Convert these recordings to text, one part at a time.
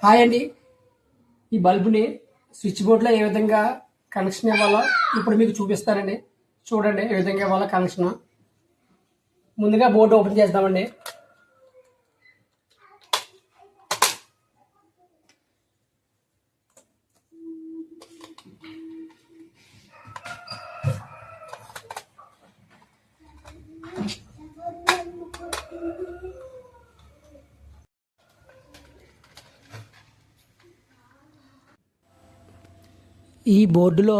Hi అండి. ఈ బల్బుని switch బోర్డ్లో ఏ విధంగా కనెక్షన్ ఇవ్వాలో ఇప్పుడు మీకు చూపిస్తానండి. చూడండి ఏ విధంగా ఇవ్వాలో కనెక్షన్. ముందుగా బోర్డు ఓపెన్ చేద్దామండి. ఈ బోర్డులో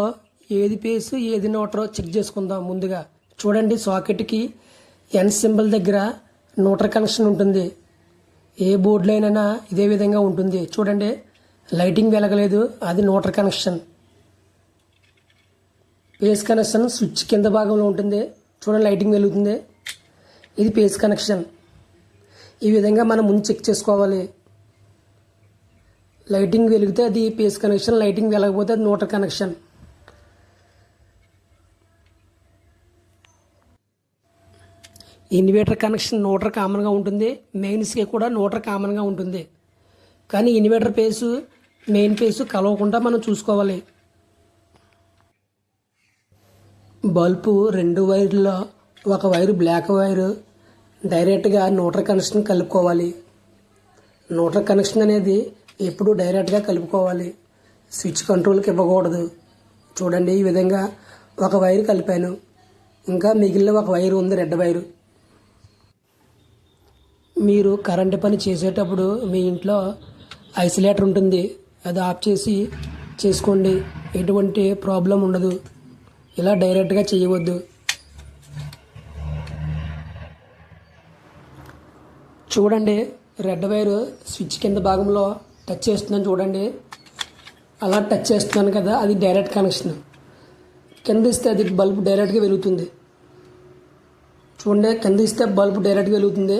ఏది పేసు ఏది న్యూట్రో చెక్ చేసుకుందాం. ముందుగా చూడండి, సాకెట్కి ఎన్ సింబల్ దగ్గర న్యూట్రల్ కనెక్షన్ ఉంటుంది. ఏ బోర్డులో అయినా ఇదే విధంగా ఉంటుంది. చూడండి, లైటింగ్ వెలగలేదు, అది neutral connection. Phase connection switch కింద భాగంలో ఉంటుంది. చూడండి, లైటింగ్ వెలుగుతుంది, ఇది పేస్ కనెక్షన్. ఈ విధంగా మనం ముందు చెక్ చేసుకోవాలి. లైటింగ్ వెలిగితే అది పేస్ కనెక్షన్, లైటింగ్ వెలగకపోతే అది neutral connection. Inverter connection neutral కామన్గా ఉంటుంది, మెయిన్స్కి కూడా న్యూట్రల్ కామన్గా ఉంటుంది. కానీ ఇన్వర్టర్ పేసు మెయిన్ పేసు కలవకుండా మనం చూసుకోవాలి. బల్బు 2 వైర్లో ఒక వైరు బ్లాక్ వైరు డైరెక్ట్గా న్యూట్రల్ కనెక్షన్ కలుపుకోవాలి. న్యూట్రల్ కనెక్షన్ అనేది ఎప్పుడు డైరెక్ట్గా కలుపుకోవాలి, స్విచ్ కంట్రోల్కి ఇవ్వకూడదు. చూడండి, ఈ విధంగా ఒక వైరు కలిపాను, ఇంకా మిగిలిన ఒక వైరు ఉంది, రెడ్ వైరు. మీరు కరెంటు పని చేసేటప్పుడు మీ ఇంట్లో ఐసోలేటర్ ఉంటుంది, అది ఆఫ్ చేసి చేసుకోండి, ఎటువంటి ప్రాబ్లం ఉండదు. ఇలా డైరెక్ట్గా చేయవద్దు. చూడండి, రెడ్ వైరు స్విచ్ కింద భాగంలో టచ్ చేస్తున్నాను. చూడండి, అలా టచ్ చేస్తున్నాను కదా, అది డైరెక్ట్ కనెక్షన్. కింద ఇస్తే అది బల్బు డైరెక్ట్గా వెలుగుతుంది. చూడండి, కింద ఇస్తే బల్బు డైరెక్ట్గా వెలుగుతుంది.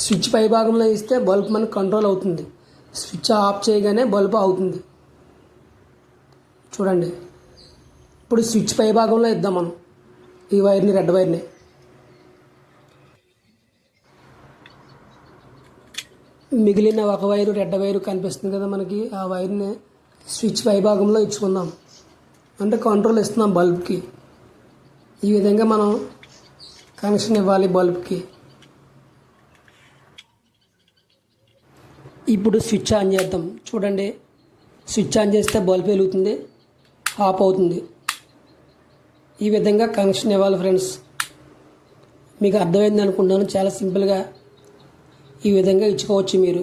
స్విచ్ పై భాగంలో ఇస్తే బల్బు మనకు కంట్రోల్ అవుతుంది. స్విచ్ ఆఫ్ చేయగానే బల్బు అవుతుంది. చూడండి, ఇప్పుడు స్విచ్ పై భాగంలో ఇద్దాం మనం ఈ వైర్ని, రెడ్ వైర్ని. మిగిలిన ఒక వైరు రెడ్ వైరు కనిపిస్తుంది కదా మనకి, ఆ వైర్ని స్విచ్ పై భాగంలో ఇచ్చుకుందాం, అంటే కంట్రోల్ ఇస్తున్నాం బల్బ్కి. ఈ విధంగా మనం కనెక్షన్ ఇవ్వాలి బల్బ్కి. ఇప్పుడు స్విచ్ ఆన్ చేద్దాం. చూడండి, స్విచ్ ఆన్ చేస్తే బల్బ్ వెలుగుతుంది, ఆఫ్ అవుతుంది. ఈ విధంగా కనెక్షన్ ఇవ్వాలి ఫ్రెండ్స్. మీకు అర్థమైంది అనుకుంటున్నాను. చాలా సింపుల్గా ఈ విధంగా ఇచ్చుకోవచ్చు మీరు.